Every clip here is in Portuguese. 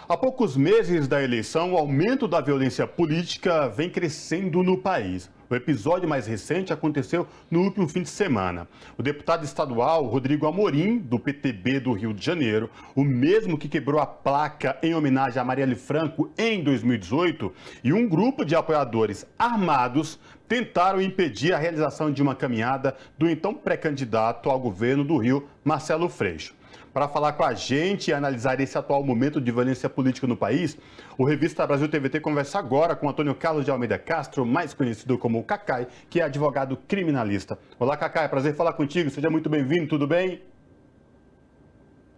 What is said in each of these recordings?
Há poucos meses da eleição, o aumento da violência política vem crescendo no país. O episódio mais recente aconteceu no último fim de semana. O deputado estadual Rodrigo Amorim, do PTB do Rio de Janeiro, o mesmo que quebrou a placa em homenagem a Marielle Franco em 2018, e um grupo de apoiadores armados tentaram impedir a realização de uma caminhada do então pré-candidato ao governo do Rio, Marcelo Freixo. Para falar com a gente e analisar esse atual momento de violência política no país, o Revista Brasil TVT conversa agora com Antônio Carlos de Almeida Castro, mais conhecido como Cacai, que é advogado criminalista. Olá, Cacai, prazer falar contigo, seja muito bem-vindo, tudo bem?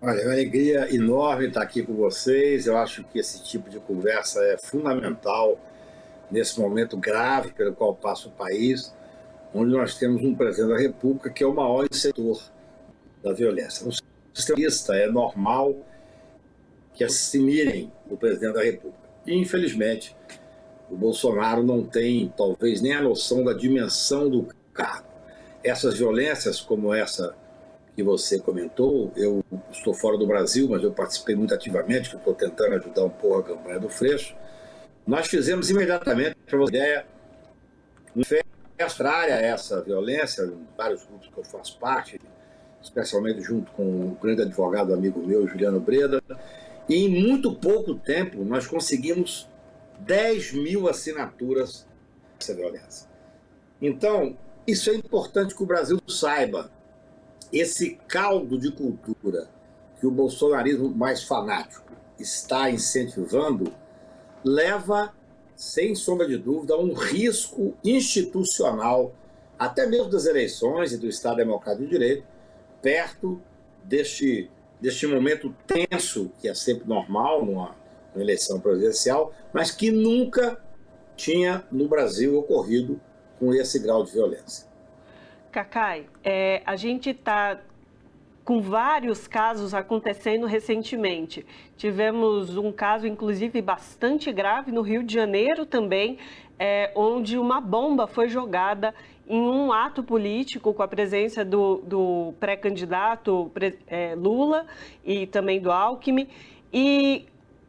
Olha, é uma alegria enorme estar aqui com vocês. Eu acho que esse tipo de conversa é fundamental nesse momento grave pelo qual passa o país, onde nós temos um presidente da República que é o maior setor da violência. É normal que assimilem o presidente da República. E, infelizmente, o Bolsonaro não tem, talvez, nem a noção da dimensão do cargo. Essas violências, como essa que você comentou, eu estou fora do Brasil, mas eu participei muito ativamente, que eu estou tentando ajudar um pouco a campanha do Freixo. Nós fizemos imediatamente, para você ter ideia, uma festa contrária a essa violência, em vários grupos que eu faço parte, especialmente junto com um grande advogado amigo meu, Juliano Breda, e em muito pouco tempo nós conseguimos 10 mil assinaturas dessa violência. Então, isso é importante que o Brasil saiba. Esse caldo de cultura que o bolsonarismo mais fanático está incentivando leva, sem sombra de dúvida, a um risco institucional, até mesmo das eleições e do Estado Democrático de Direito, perto deste momento tenso, que é sempre normal numa eleição presidencial, mas que nunca tinha no Brasil ocorrido com esse grau de violência. Cacai, a gente está com vários casos acontecendo recentemente. Tivemos um caso, inclusive, bastante grave no Rio de Janeiro também, onde uma bomba foi jogada em um ato político com a presença do pré-candidato Lula e também do Alckmin. E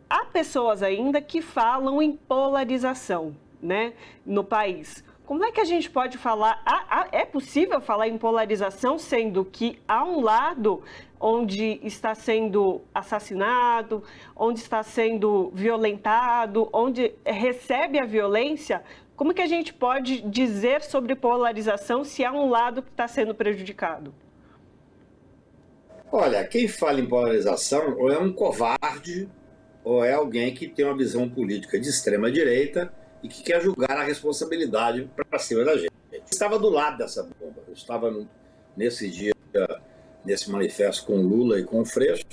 há pessoas ainda que falam em polarização, né, no país. Como é que a gente pode falar? É possível falar em polarização, sendo que há um lado onde está sendo assassinado, onde está sendo violentado, onde recebe a violência? Como que a gente pode dizer sobre polarização se há um lado que está sendo prejudicado? Olha, quem fala em polarização ou é um covarde ou é alguém que tem uma visão política de extrema-direita e que quer julgar a responsabilidade para cima da gente. Eu estava do lado dessa bomba, eu estava nesse dia, nesse manifesto com Lula e com o Freixo,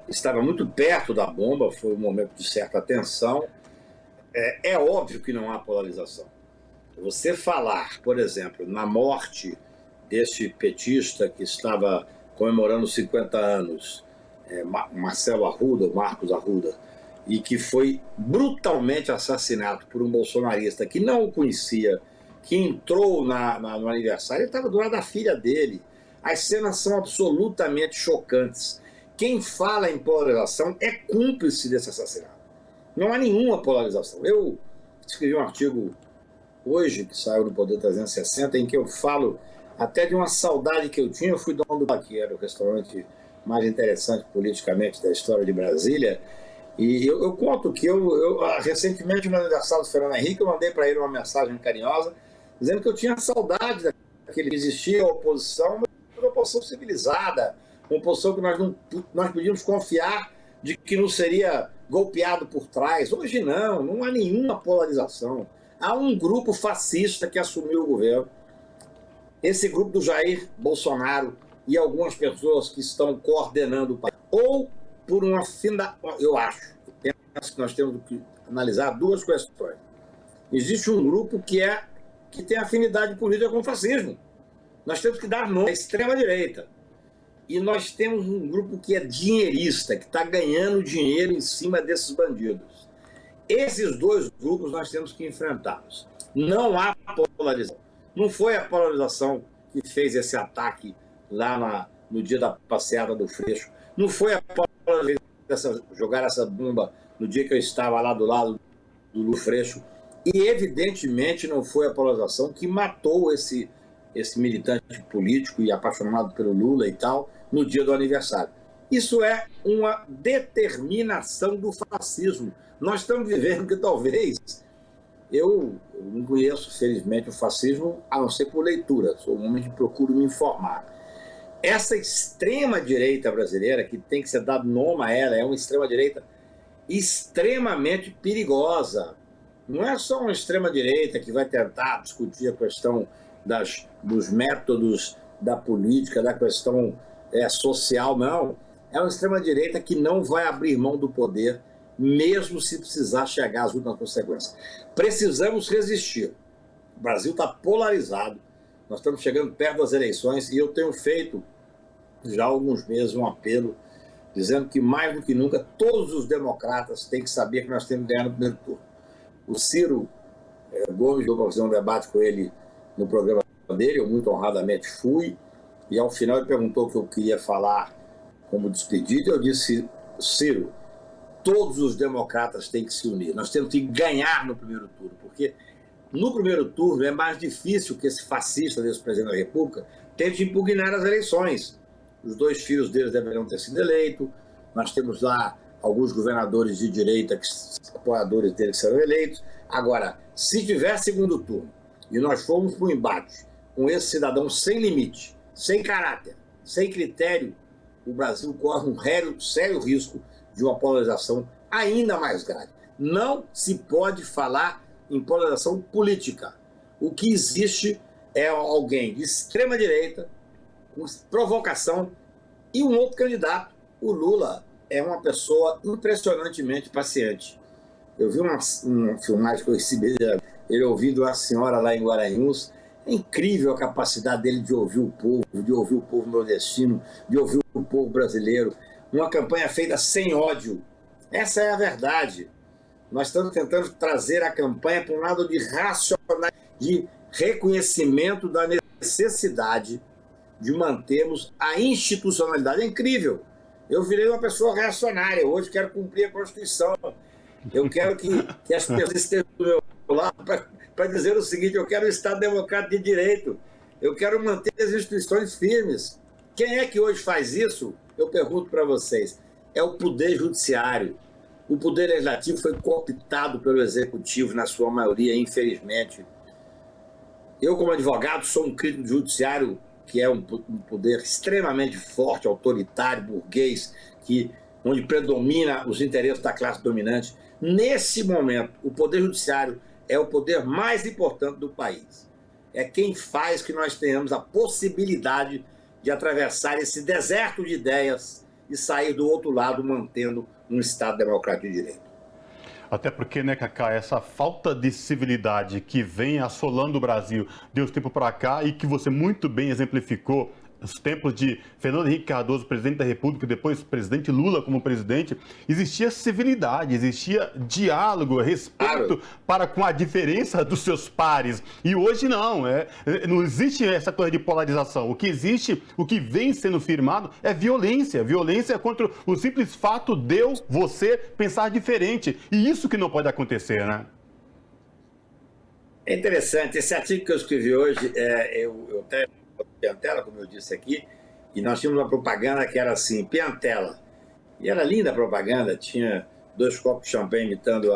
estava muito perto da bomba, foi um momento de certa tensão. É óbvio que não há polarização. Você falar, por exemplo, na morte desse petista que estava comemorando 50 anos, Marcelo Arruda, Marcos Arruda, e que foi brutalmente assassinado por um bolsonarista que não o conhecia, que entrou no aniversário, ele estava do lado da filha dele. As cenas são absolutamente chocantes. Quem fala em polarização é cúmplice desse assassinato. Não há nenhuma polarização. Eu escrevi um artigo hoje, que saiu no Poder 360, em que eu falo até de uma saudade que eu tinha. Eu fui dono do Baqui, era o restaurante mais interessante politicamente da história de Brasília. E eu conto que recentemente, no aniversário do Fernando Henrique, eu mandei para ele uma mensagem carinhosa, dizendo que eu tinha saudade daquele que existia a oposição, mas uma oposição civilizada, uma oposição que nós podíamos confiar de que não seria golpeado por trás. Hoje não há nenhuma polarização. Há um grupo fascista que assumiu o governo, esse grupo do Jair Bolsonaro e algumas pessoas que estão coordenando o país. Ou por uma eu penso que nós temos que analisar duas questões. Existe um grupo que tem afinidade política com o fascismo. Nós temos que dar nome à extrema-direita. E nós temos um grupo que é dinheirista, que está ganhando dinheiro em cima desses bandidos. Esses dois grupos nós temos que enfrentá-los. Não há polarização. Não foi a polarização que fez esse ataque lá no dia da passeada do Freixo. Não foi a polarização jogar essa bomba no dia que eu estava lá do lado do Lula Freixo, e evidentemente não foi a polarização que matou esse militante político e apaixonado pelo Lula e tal, no dia do aniversário. Isso é uma determinação do fascismo. Nós estamos vivendo que talvez... Eu não conheço, felizmente, o fascismo, a não ser por leitura. Sou um homem que procuro me informar. Essa extrema-direita brasileira, que tem que ser dado nome a ela, é uma extrema-direita extremamente perigosa. Não é só uma extrema-direita que vai tentar discutir a questão dos métodos da política, da questão social, não. É uma extrema-direita que não vai abrir mão do poder, mesmo se precisar chegar às últimas consequências. Precisamos resistir. O Brasil está polarizado, nós estamos chegando perto das eleições e eu tenho feito já há alguns meses um apelo dizendo que, mais do que nunca, todos os democratas têm que saber que nós temos que ganhar no primeiro turno. O Ciro Gomes, eu vou fazer um debate com ele no programa dele, eu muito honradamente fui, e ao final ele perguntou o que eu queria falar como despedida, eu disse: Ciro, todos os democratas têm que se unir. Nós temos que ganhar no primeiro turno, porque no primeiro turno é mais difícil que esse fascista desse presidente da República tente impugnar as eleições. Os 2 filhos deles deveriam ter sido eleitos. Nós temos lá alguns governadores de direita, apoiadores dele, que serão eleitos. Agora, se tiver segundo turno e nós formos para o embate com esse cidadão sem limite, sem caráter, sem critério, o Brasil corre um sério risco de uma polarização ainda mais grave. Não se pode falar em polarização política. O que existe é alguém de extrema-direita, com provocação, e um outro candidato. O Lula é uma pessoa impressionantemente paciente. Eu vi uma filmagem que eu recebi, ele ouvindo a senhora lá em Guaranhuns. É incrível a capacidade dele de ouvir o povo nordestino, de ouvir o povo brasileiro. Uma campanha feita sem ódio. Essa é a verdade. Nós estamos tentando trazer a campanha para um lado de racionalidade, de reconhecimento da necessidade de mantermos a institucionalidade. É incrível. Eu virei uma pessoa reacionária. Hoje quero cumprir a Constituição. Eu quero que as pessoas estejam do meu lado para dizer o seguinte: eu quero um Estado democrático de direito. Eu quero manter as instituições firmes. Quem é que hoje faz isso? Eu pergunto para vocês. É o Poder Judiciário. O Poder Legislativo foi cooptado pelo Executivo, na sua maioria, infelizmente. Eu, como advogado, sou um crítico do Judiciário, que é um poder extremamente forte, autoritário, burguês, onde predomina os interesses da classe dominante. Nesse momento, o Poder Judiciário é o poder mais importante do país. É quem faz que nós tenhamos a possibilidade de atravessar esse deserto de ideias e sair do outro lado mantendo um Estado democrático de direito. Até porque, né, Cacá, essa falta de civilidade que vem assolando o Brasil de uns tempos para cá e que você muito bem exemplificou nos tempos de Fernando Henrique Cardoso, presidente da República, e depois presidente Lula como presidente, existia civilidade, existia diálogo, respeito para com a diferença dos seus pares. E hoje não, não existe essa coisa de polarização. O que existe, o que vem sendo firmado é violência. Violência contra o simples fato de você pensar diferente. E isso que não pode acontecer, né? É interessante. Esse artigo que eu escrevi hoje, eu até Piantella, como eu disse aqui, e nós tínhamos uma propaganda que era assim, Piantella. E era linda a propaganda, tinha 2 copos de champanhe imitando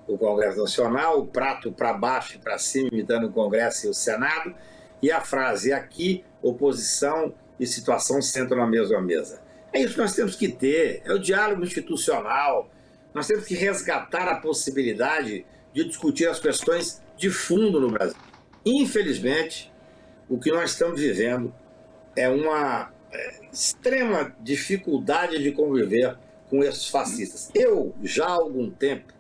o Congresso Nacional, o prato para baixo e para cima imitando o Congresso e o Senado, e a frase: aqui, oposição e situação sentam na mesma mesa. É isso que nós temos que ter, é o diálogo institucional. Nós temos que resgatar a possibilidade de discutir as questões de fundo no Brasil. Infelizmente, o que nós estamos vivendo é uma extrema dificuldade de conviver com esses fascistas. Eu, já há algum tempo,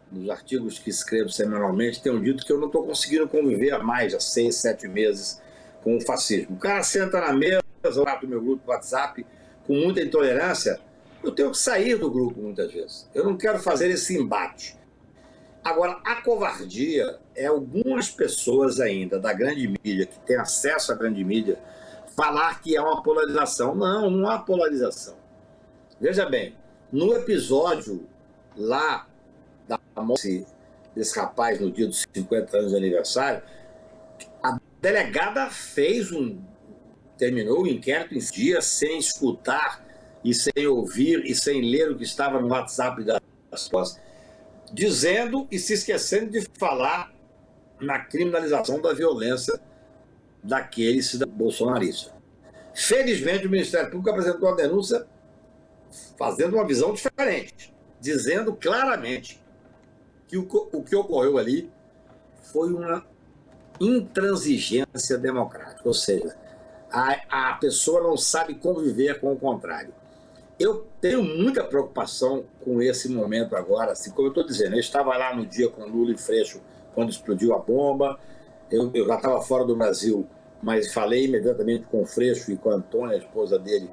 nos artigos que escrevo semanalmente, tenho dito que eu não estou conseguindo conviver há mais de 6, 7 meses com o fascismo. O cara senta na mesa, lá do meu grupo do WhatsApp, com muita intolerância, eu tenho que sair do grupo muitas vezes. Eu não quero fazer esse embate. Agora, a covardia é algumas pessoas ainda da grande mídia, que têm acesso à grande mídia, falar que é uma polarização. Não, não há polarização. Veja bem, no episódio lá da morte desse rapaz no dia dos 50 anos de aniversário, a delegada terminou o inquérito em dia sem escutar e sem ouvir e sem ler o que estava no WhatsApp das pessoas, dizendo e se esquecendo de falar na criminalização da violência daquele cidadão bolsonarista. Felizmente, o Ministério Público apresentou a denúncia fazendo uma visão diferente, dizendo claramente que o que ocorreu ali foi uma intransigência democrática, ou seja, a pessoa não sabe conviver com o contrário. Eu tenho muita preocupação com esse momento agora, assim como eu estou dizendo, eu estava lá no dia com Lula e Freixo, quando explodiu a bomba, eu já estava fora do Brasil, mas falei imediatamente com o Freixo e com a Antônia, a esposa dele,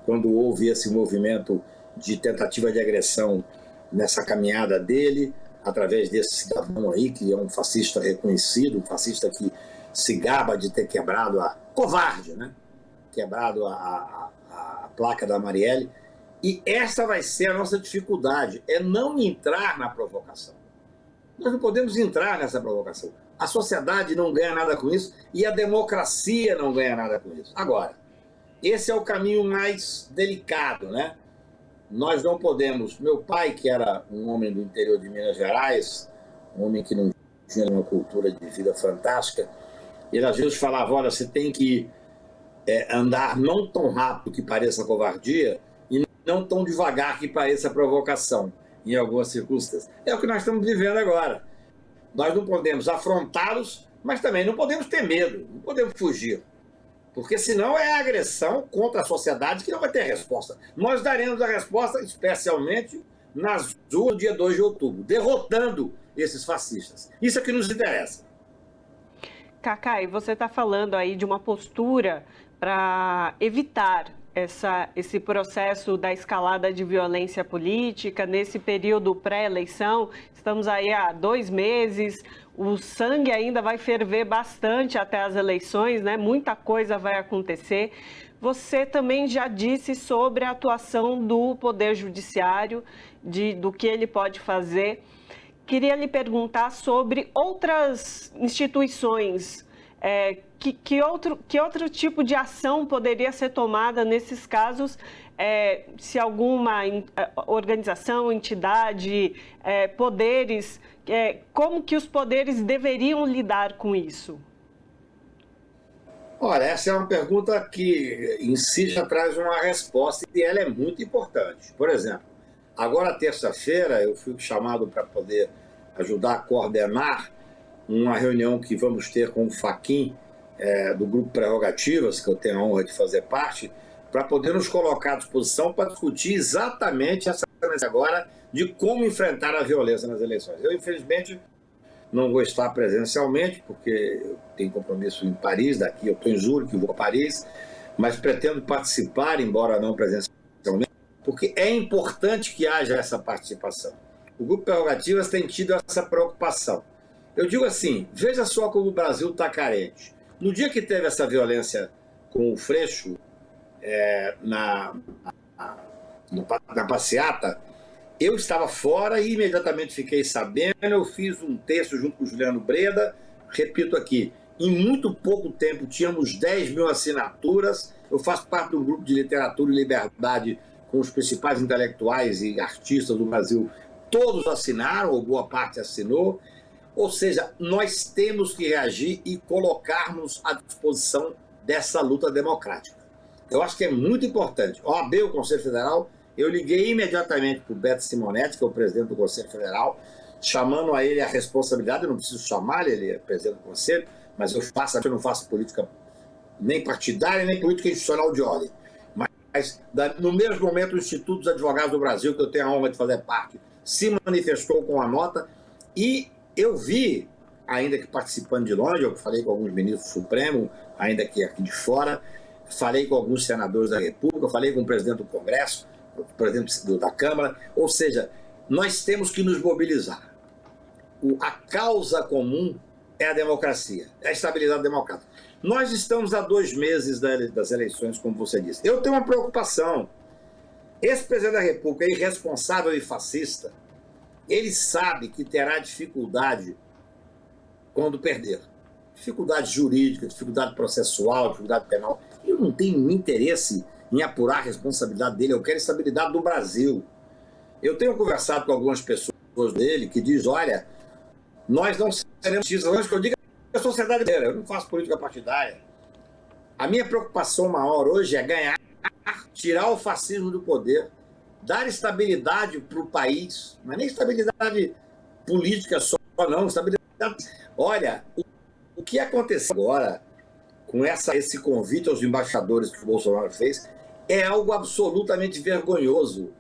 quando houve esse movimento de tentativa de agressão nessa caminhada dele, através desse cidadão aí, que é um fascista reconhecido, um fascista que se gaba de ter quebrado covarde, né? Quebrado a placa da Marielle. E essa vai ser a nossa dificuldade, é não entrar na provocação. Nós não podemos entrar nessa provocação. A sociedade não ganha nada com isso e a democracia não ganha nada com isso. Agora, esse é o caminho mais delicado, né? Nós não podemos... Meu pai, que era um homem do interior de Minas Gerais, um homem que não tinha uma cultura de vida fantástica, ele às vezes falava, olha, você tem que andar não tão rápido que pareça covardia e não tão devagar que pareça provocação, em algumas circunstâncias. É o que nós estamos vivendo agora. Nós não podemos afrontá-los, mas também não podemos ter medo, não podemos fugir. Porque senão é a agressão contra a sociedade que não vai ter resposta. Nós daremos a resposta, especialmente nas ruas do dia 2 de outubro, derrotando esses fascistas. Isso é que nos interessa. Cacai, você está falando aí de uma postura para evitar esse processo da escalada de violência política nesse período pré-eleição. Estamos aí há 2 meses, o sangue ainda vai ferver bastante até as eleições, né? Muita coisa vai acontecer. Você também já disse sobre a atuação do Poder Judiciário, do que ele pode fazer. Queria lhe perguntar sobre outras instituições. Que outro tipo de ação poderia ser tomada nesses casos, se alguma organização, entidade, poderes, como que os poderes deveriam lidar com isso? Olha, essa é uma pergunta que em si já traz uma resposta e ela é muito importante. Por exemplo, agora terça-feira eu fui chamado para poder ajudar a coordenar uma reunião que vamos ter com o Fachin, do Grupo Prerrogativas, que eu tenho a honra de fazer parte, para poder nos colocar à disposição para discutir exatamente essa agora de como enfrentar a violência nas eleições. Eu, infelizmente, não vou estar presencialmente, porque eu tenho compromisso em Paris, daqui eu estou em Zurique, vou a Paris, mas pretendo participar, embora não presencialmente, porque é importante que haja essa participação. O Grupo Prerrogativas tem tido essa preocupação. Eu digo assim, veja só como o Brasil está carente. No dia que teve essa violência com o Freixo, na passeata, eu estava fora e imediatamente fiquei sabendo, eu fiz um texto junto com o Juliano Breda, repito aqui, em muito pouco tempo tínhamos 10 mil assinaturas, eu faço parte do grupo de literatura e liberdade com os principais intelectuais e artistas do Brasil, todos assinaram, ou boa parte assinou. Ou seja, nós temos que reagir e colocarmos à disposição dessa luta democrática. Eu acho que é muito importante. OAB, o Conselho Federal, eu liguei imediatamente para o Beto Simonetti, que é o presidente do Conselho Federal, chamando a ele a responsabilidade, eu não preciso chamar ele é presidente do Conselho, mas eu não faço política nem partidária, nem política institucional de ordem. Mas, no mesmo momento, o Instituto dos Advogados do Brasil, que eu tenho a honra de fazer parte, se manifestou com a nota e eu vi, ainda que participando de longe, eu falei com alguns ministros do Supremo, ainda que aqui de fora, falei com alguns senadores da República, falei com o presidente do Congresso, o presidente da Câmara, ou seja, nós temos que nos mobilizar. A causa comum é a democracia, é a estabilidade democrática. Nós estamos há 2 meses das eleições, como você disse. Eu tenho uma preocupação. Esse presidente da República é irresponsável e fascista. Ele sabe que terá dificuldade quando perder. Dificuldade jurídica, dificuldade processual, dificuldade penal. Eu não tenho interesse em apurar a responsabilidade dele, eu quero estabilidade do Brasil. Eu tenho conversado com algumas pessoas dele que diz, olha, nós não seremos justiça, antes que eu diga a sociedade inteira, eu não faço política partidária. A minha preocupação maior hoje é ganhar, tirar o fascismo do poder, dar estabilidade para o país, não é nem estabilidade política só, não, estabilidade... Olha, o que aconteceu agora com esse convite aos embaixadores que o Bolsonaro fez é algo absolutamente vergonhoso.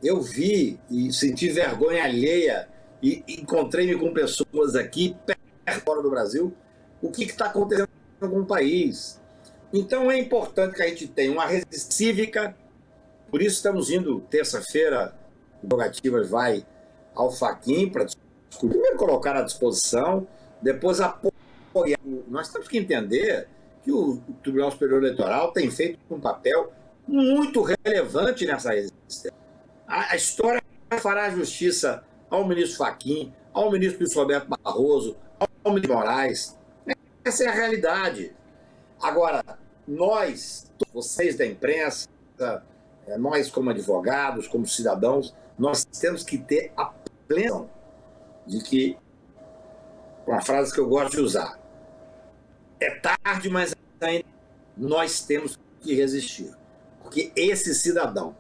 Eu vi e senti vergonha alheia e encontrei-me com pessoas aqui, perto fora do Brasil, o que está acontecendo com o país. Então é importante que a gente tenha uma resistência cívica, por isso estamos indo terça-feira, o Prerrogativas vai ao Fachin para discutir, primeiro colocar à disposição, depois apoiar. Nós temos que entender que o Tribunal Superior Eleitoral tem feito um papel muito relevante nessa resistência. A história fará justiça ao ministro Fachin, ao ministro Luiz Roberto Barroso, ao ministro Moraes. Essa é a realidade. Agora, nós, vocês da imprensa, nós como advogados, como cidadãos, nós temos que ter a plena de que, uma frase que eu gosto de usar, é tarde, mas ainda nós temos que resistir. Porque esse cidadão,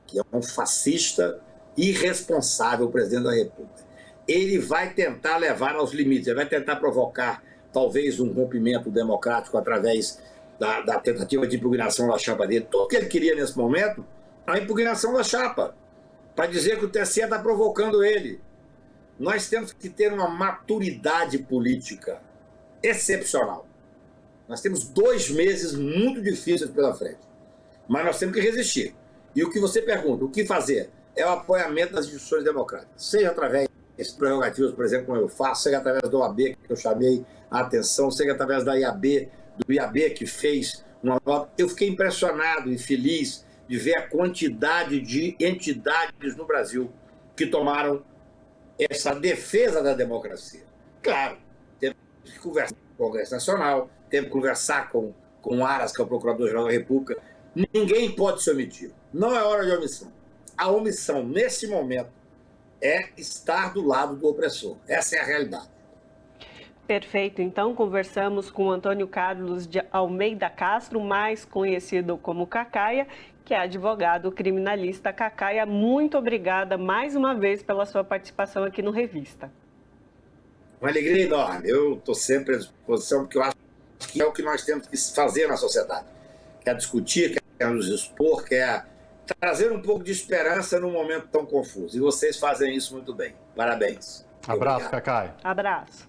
que é um fascista irresponsável, o presidente da República, ele vai tentar levar aos limites, ele vai tentar provocar talvez um rompimento democrático através da tentativa de impugnação da chapa dele. Tudo que ele queria nesse momento, a impugnação da chapa, para dizer que o TSE está provocando ele. Nós temos que ter uma maturidade política excepcional. Nós temos 2 meses muito difíceis pela frente, mas nós temos que resistir. E o que você pergunta, o que fazer? É o apoiamento das instituições democráticas, seja através de prerrogativas, por exemplo, como eu faço, seja através do OAB, que eu chamei a atenção, seja através do IAB, que fez uma nota. Eu fiquei impressionado e feliz de ver a quantidade de entidades no Brasil que tomaram essa defesa da democracia. Claro, temos que conversar com o Congresso Nacional, temos que conversar com o Aras, que é o Procurador-Geral da República. Ninguém pode se omitir. Não é hora de omissão. A omissão, nesse momento, é estar do lado do opressor. Essa é a realidade. Perfeito. Então, conversamos com Antônio Carlos de Almeida Castro, mais conhecido como Cacaia, que é advogado criminalista. Cacaia, muito obrigada mais uma vez pela sua participação aqui no Revista. Uma alegria enorme. Eu estou sempre à disposição, porque eu acho que é o que nós temos que fazer na sociedade. Quer discutir, quer nos expor, quer trazer um pouco de esperança num momento tão confuso. E vocês fazem isso muito bem. Parabéns. Abraço, Cacaia. Abraço.